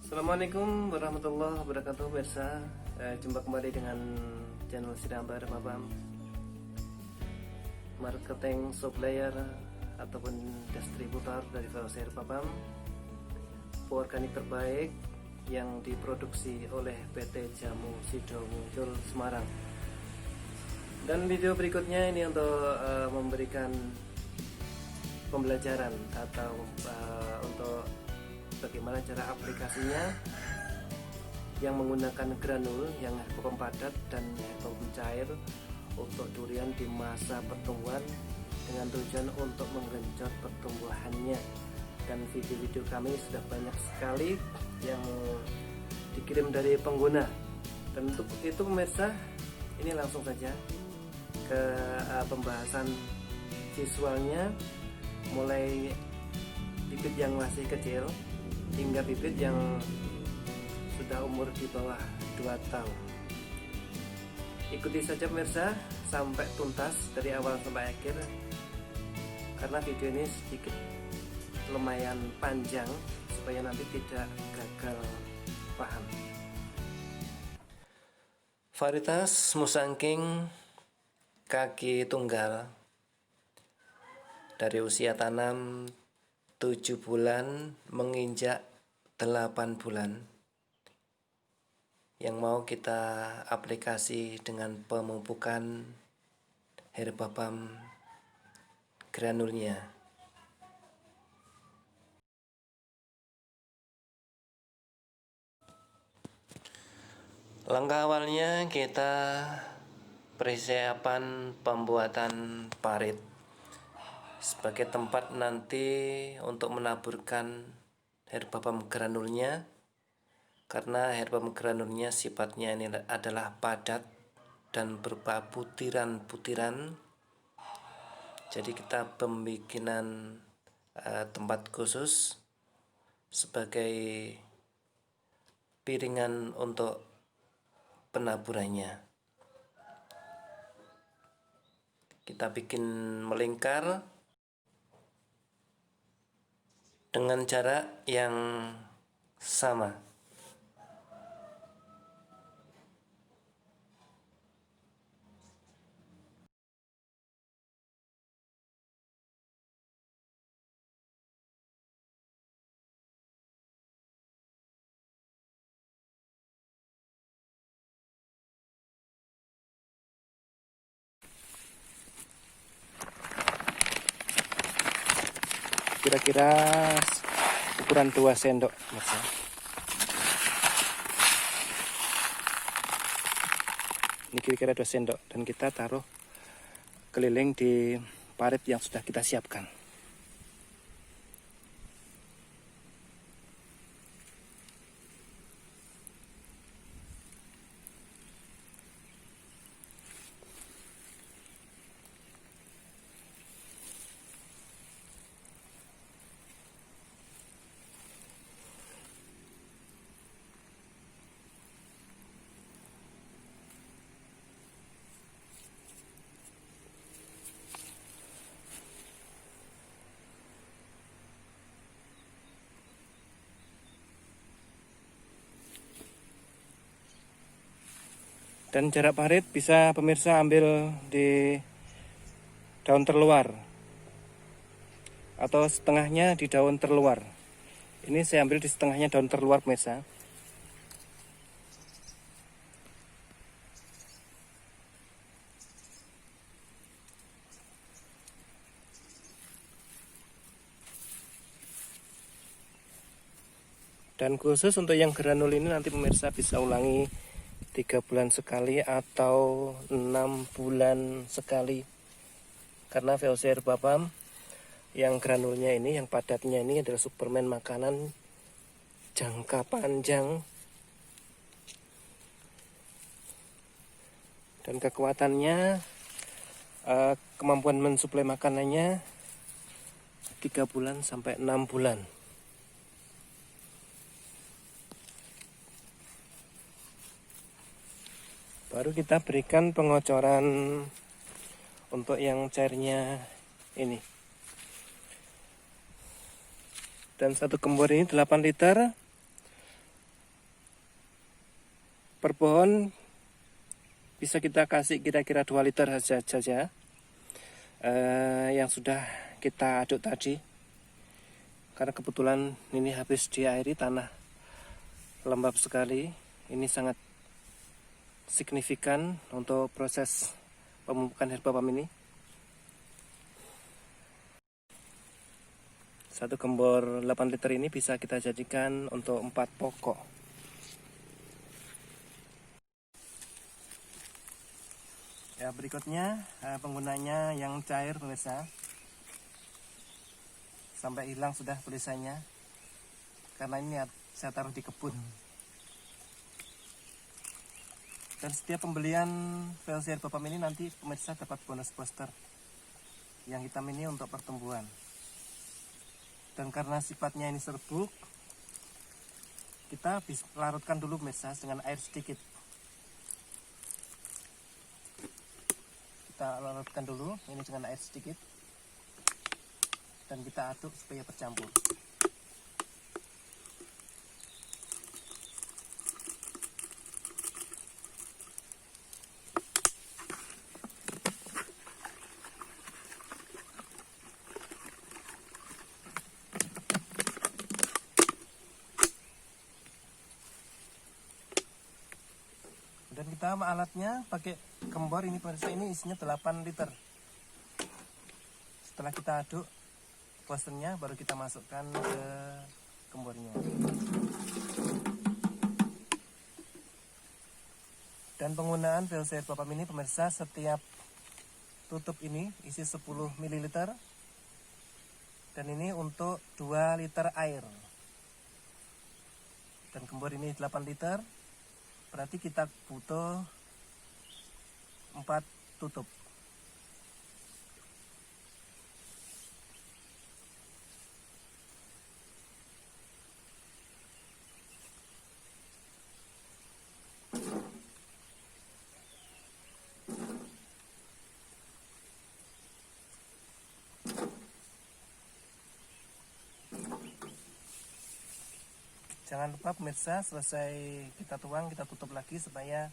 Assalamualaikum warahmatullahi wabarakatuh pemirsa. Jumpa kembali dengan channel Sinambar Babam, marketing supplier ataupun distributor dari Velosair Babam, pupuk organik terbaik yang diproduksi oleh PT Jamu Sidomukul Semarang. Dan video berikutnya ini untuk memberikan pembelajaran atau untuk bagaimana cara aplikasinya yang menggunakan granul yang herbum padat dan herbum cair untuk durian di masa pertumbuhan dengan tujuan untuk menggenjot pertumbuhannya. Dan video-video kami sudah banyak sekali yang dikirim dari pengguna. Dan untuk itu pemirsa, ini langsung saja ke pembahasan visualnya, mulai bibit yang masih kecil hingga bibit yang sudah umur di bawah 2 tahun. Ikuti saja pemirsa sampai tuntas dari awal sampai akhir, karena video ini sedikit lumayan panjang supaya nanti tidak gagal paham. Varietas Musangking kaki tunggal dari usia tanam 7 bulan menginjak 8 bulan yang mau kita aplikasi dengan pemupukan herbabam granulnya. Langkah awalnya kita persiapan pembuatan parit sebagai tempat nanti untuk menaburkan herbabam granulnya, karena herbabam granulnya sifatnya ini adalah padat dan berupa butiran-butiran. Jadi kita pembikinan tempat khusus sebagai piringan untuk penaburannya. Kita bikin melingkar dengan jarak yang sama. Kira-kira ukuran 2 sendok. Ini kira-kira 2 sendok, dan kita taruh keliling di parit yang sudah kita siapkan. Dan jarak parit bisa pemirsa ambil di daun terluar atau setengahnya di daun terluar. Ini saya ambil di setengahnya daun terluar pemirsa. Dan khusus untuk yang granul ini nanti pemirsa bisa ulangi 3 bulan sekali atau 6 bulan sekali, karena Velosair Babam yang granulnya ini, yang padatnya ini adalah suplemen makanan jangka panjang, dan kekuatannya kemampuan mensuplai makanannya 3 bulan sampai 6 bulan. Baru kita berikan pengocoran untuk yang cairnya ini. Dan satu kembur ini 8 liter pohon bisa kita kasih kira-kira 2 liter saja yang sudah kita aduk tadi, karena kebetulan ini habis diairi, tanah lembab sekali. Ini sangat signifikan untuk proses pemupukan herbapam ini. 1 gembor 8 liter ini bisa kita jadikan untuk 4 pokok. Ya, berikutnya penggunanya yang cair pemirsa, sampai hilang sudah tulisannya, karena ini saya taruh di kebun. Dan setiap pembelian VOC herbapam ini nanti pemirsa dapat bonus booster yang hitam ini untuk pertumbuhan. Dan karena sifatnya ini serbuk, kita bisa larutkan dulu pemirsa dengan air sedikit. Kita larutkan dulu ini dengan air sedikit dan kita aduk supaya bercampur. Dan kita alatnya pakai gembor ini pemirsa, ini isinya 8 liter. Setelah kita aduk posternya, baru kita masukkan ke gembornya. Dan penggunaan VOC herbapam ini pemirsa, setiap tutup ini isi 10 ml, dan ini untuk 2 liter air. Dan gembor ini 8 liter, berarti kita butuh 4 tutup. Jangan lupa pemirsa, selesai kita tuang, kita tutup lagi supaya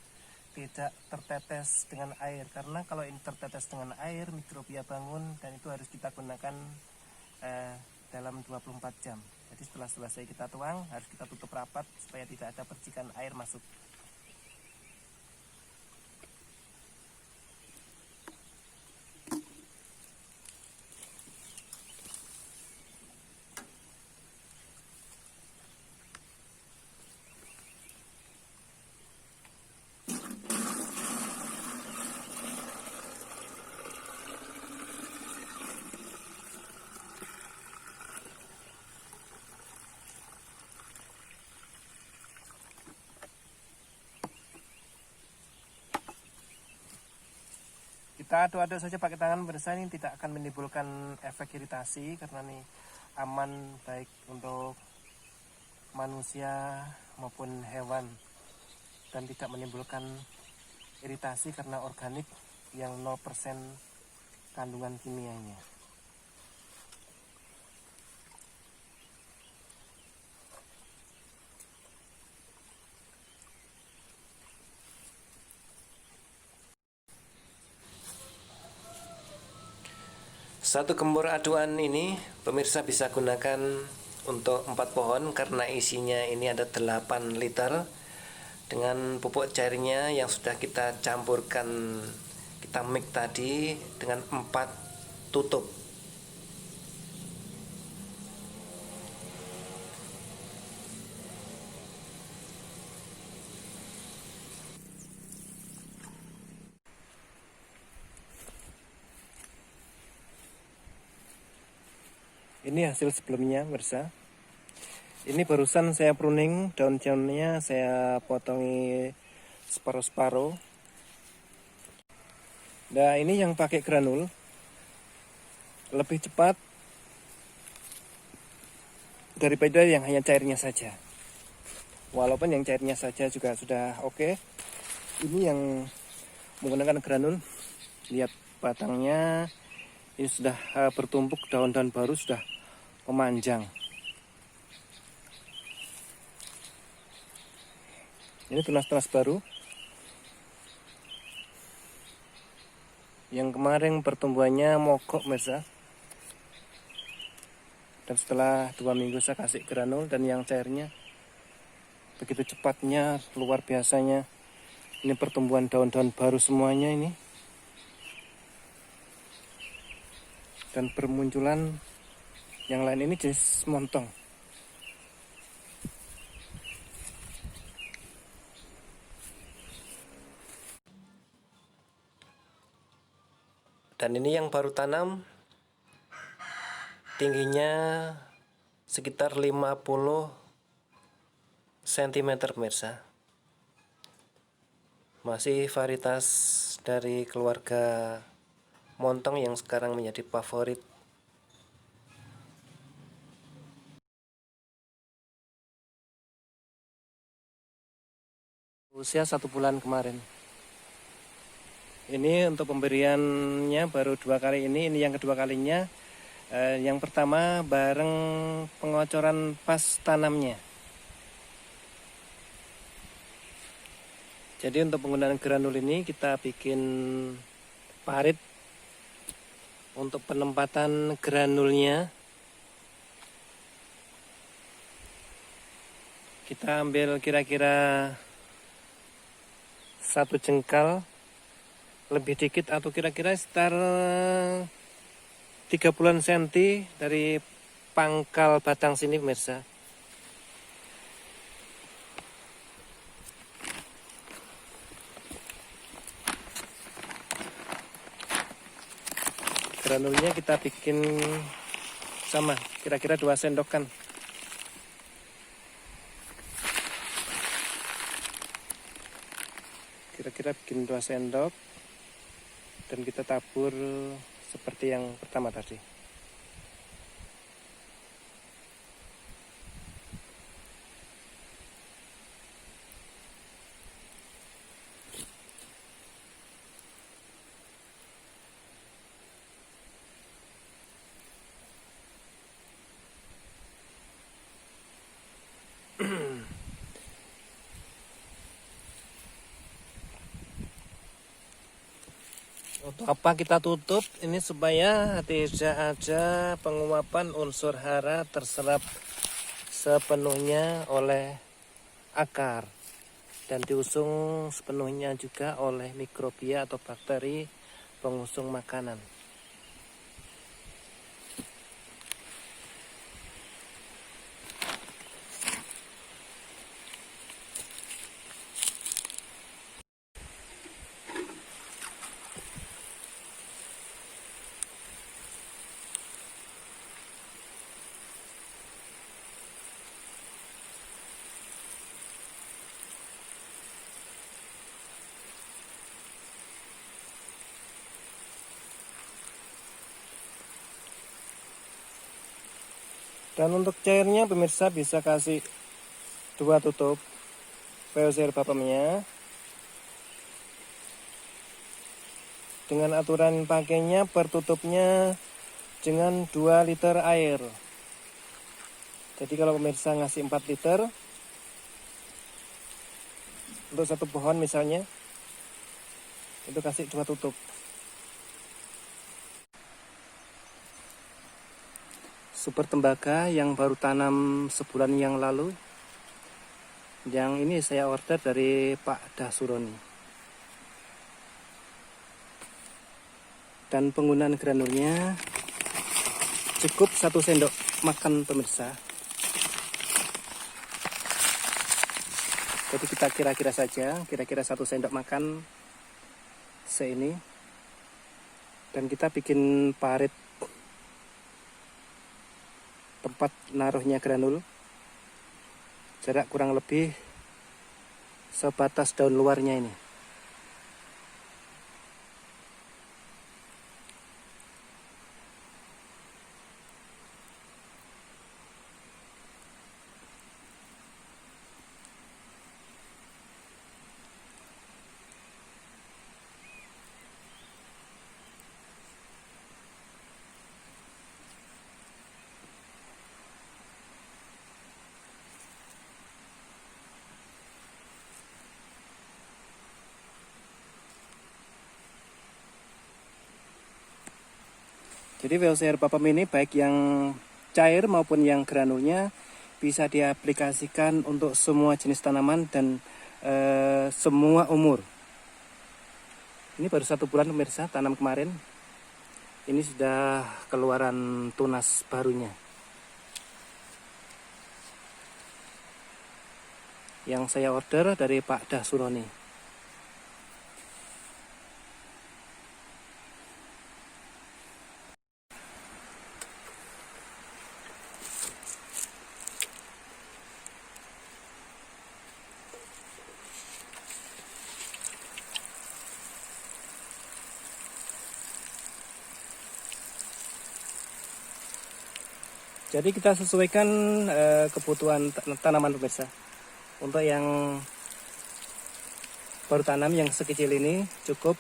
tidak tertetes dengan air. Karena kalau ini tertetes dengan air, mikrobia bangun, dan itu harus kita gunakan dalam 24 jam. Jadi setelah selesai kita tuang, harus kita tutup rapat supaya tidak ada percikan air masuk. Kita aduk-aduk saja pakai tangan pemirsa, ini tidak akan menimbulkan efek iritasi karena ini aman baik untuk manusia maupun hewan, dan tidak menimbulkan iritasi karena organik yang 0% kandungan kimianya. Satu gembor aduan ini pemirsa bisa gunakan untuk 4 pohon karena isinya ini ada 8 liter dengan pupuk cairnya yang sudah kita campurkan, kita mix tadi dengan 4 tutup. Ini hasil sebelumnya pemirsa. Ini barusan saya pruning, daun-daunnya saya potongi separuh-separuh. Nah, ini yang pakai granul lebih cepat daripada yang hanya cairnya saja. Walaupun yang cairnya saja juga sudah oke. Ini yang menggunakan granul, lihat batangnya ini sudah bertumpuk, daun-daun baru sudah memanjang. Ini tunas-tunas baru Yang kemarin pertumbuhannya mogok mirsa. Dan setelah 2 minggu saya kasih granul dan yang cairnya begitu cepatnya, luar biasanya. Ini pertumbuhan daun-daun baru semuanya ini. Dan bermunculan yang lain ini jenis montong. Dan ini yang baru tanam, tingginya sekitar 50 cm pemirsa. Masih varietas dari keluarga montong yang sekarang menjadi favorit. Usia 1 bulan kemarin. Ini untuk pemberiannya baru 2 kali ini yang kedua kalinya. Yang pertama bareng pengocoran pas tanamnya. Jadi untuk penggunaan granul ini kita bikin parit untuk penempatan granulnya. Kita ambil kira-kira 1 jengkal lebih dikit atau kira-kira sekitar 30 cm dari pangkal batang sini pemirsa. Granulnya kita bikin sama, kira-kira 2 sendokan. Kira-kira bikin 2 sendok. Dan kita tabur seperti yang pertama tadi. Untuk apa kita tutup ini supaya tidak ada penguapan unsur hara terserap sepenuhnya oleh akar dan diusung sepenuhnya juga oleh mikrobia atau bakteri pengusung makanan. Dan untuk cairnya pemirsa bisa kasih 2 tutup PVC bapemnya. Dengan aturan pakainya per tutupnya dengan 2 liter air. Jadi kalau pemirsa ngasih 4 liter untuk 1 pohon misalnya, itu kasih 2 tutup. Super tembaga yang baru tanam sebulan yang lalu. Yang ini saya order dari Pak Dasuroni. Dan penggunaan granulnya cukup 1 sendok makan pemirsa. Jadi kita kira-kira saja, kira-kira 1 sendok makan seini. Dan kita bikin parit tempat naruhnya granul, jarak kurang lebih sebatas daun luarnya ini. Jadi VOC herba pem ini baik yang cair maupun yang granulnya bisa diaplikasikan untuk semua jenis tanaman dan semua umur. Ini baru 1 bulan pemirsa, tanam kemarin. Ini sudah keluaran tunas barunya. Yang saya order dari Pak Dasuroni. Jadi kita sesuaikan kebutuhan tanaman pemirsa. Untuk yang baru tanam yang sekecil ini cukup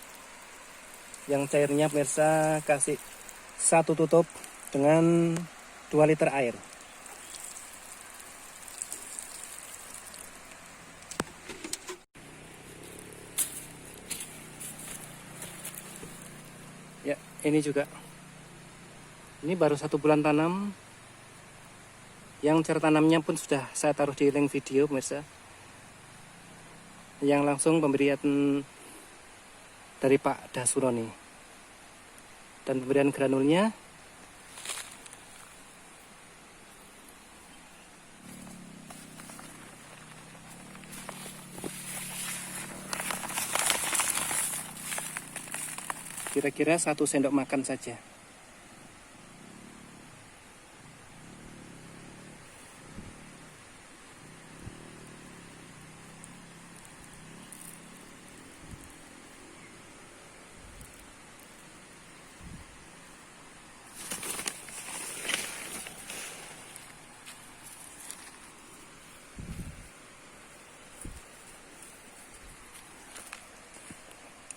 yang cairnya pemirsa kasih 1 tutup dengan 2 liter air. Ya, ini juga. Ini baru 1 bulan tanam. Yang cara tanamnya pun sudah saya taruh di link video pemirsa. Yang langsung pemberian dari Pak Dasuroni. Dan pemberian granulnya kira-kira 1 sendok makan saja.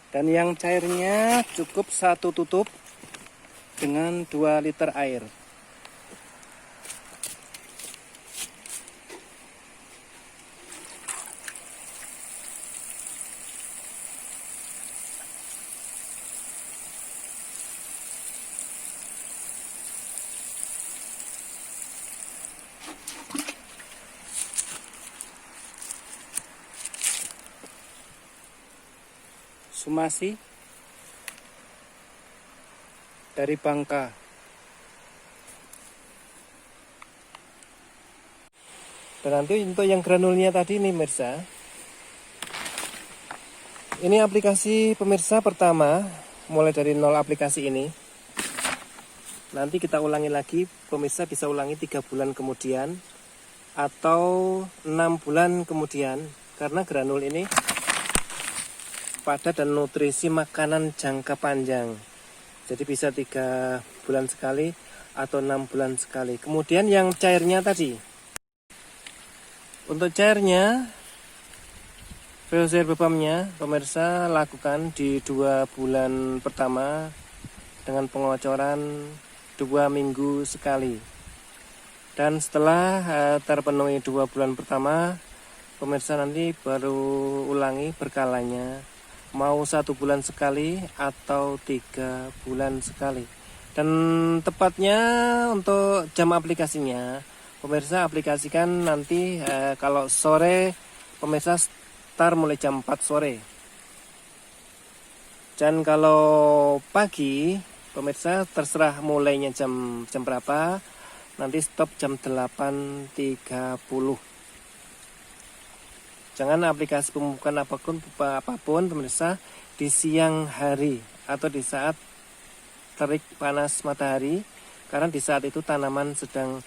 Dan yang cairnya cukup 1 tutup dengan 2 liter air. Sumasi dari Bangka. Dan nanti untuk yang granulnya tadi nih pemirsa. Ini aplikasi pemirsa pertama, mulai dari 0 aplikasi ini. Nanti kita ulangi lagi, pemirsa bisa ulangi 3 bulan kemudian atau 6 bulan kemudian, karena granul ini padat dan nutrisi makanan jangka panjang. Jadi bisa 3 bulan sekali atau 6 bulan sekali. Kemudian yang cairnya tadi. Untuk cairnya, VOC herba pemnya pemirsa lakukan di 2 bulan pertama dengan pengocoran 2 minggu sekali. Dan setelah terpenuhi 2 bulan pertama, pemirsa nanti baru ulangi berkalanya. Mau 1 bulan sekali atau 3 bulan sekali. Dan tepatnya untuk jam aplikasinya, pemirsa aplikasikan nanti kalau sore, pemirsa start mulai jam 4 sore. Dan kalau pagi, pemirsa terserah mulainya jam berapa, nanti stop jam 8.30. Jangan aplikasi pemupukan apapun pemirsa di siang hari atau di saat terik panas matahari, karena di saat itu tanaman sedang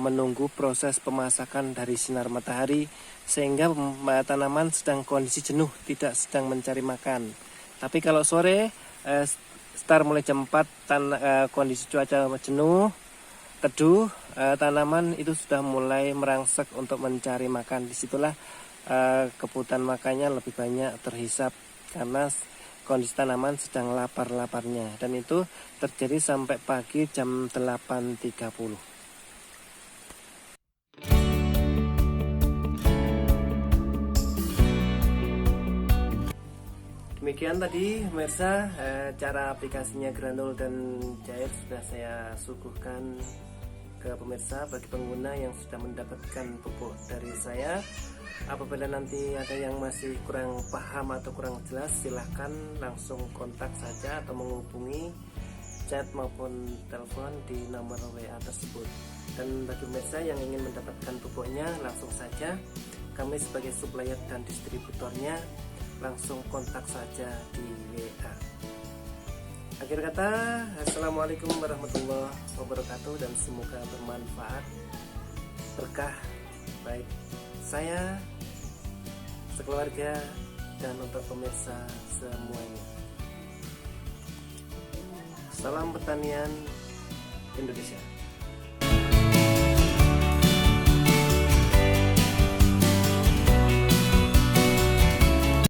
menunggu proses pemasakan dari sinar matahari, sehingga tanaman sedang kondisi jenuh, tidak sedang mencari makan. Tapi kalau sore start mulai jam 4, kondisi cuaca jenuh, teduh, tanaman itu sudah mulai merangsek untuk mencari makan. Disitulah kebutuhan makannya lebih banyak terhisap karena kondisi tanaman sedang lapar-laparnya, dan itu terjadi sampai pagi jam 8.30. Demikian tadi pemirsa, cara aplikasinya granul dan cair sudah saya suguhkan ke pemirsa bagi pengguna yang sudah mendapatkan pupuk dari saya. Apabila nanti ada yang masih kurang paham atau kurang jelas, silahkan langsung kontak saja atau menghubungi chat maupun telepon di nomor WA tersebut. Dan bagi pemirsa yang ingin mendapatkan pupuknya, langsung saja kami sebagai supplier dan distributornya langsung kontak saja di WA. Akhir kata, assalamualaikum warahmatullahi wabarakatuh, dan semoga bermanfaat, berkah baik saya, sekeluarga, dan untuk pemirsa semuanya. Salam pertanian Indonesia.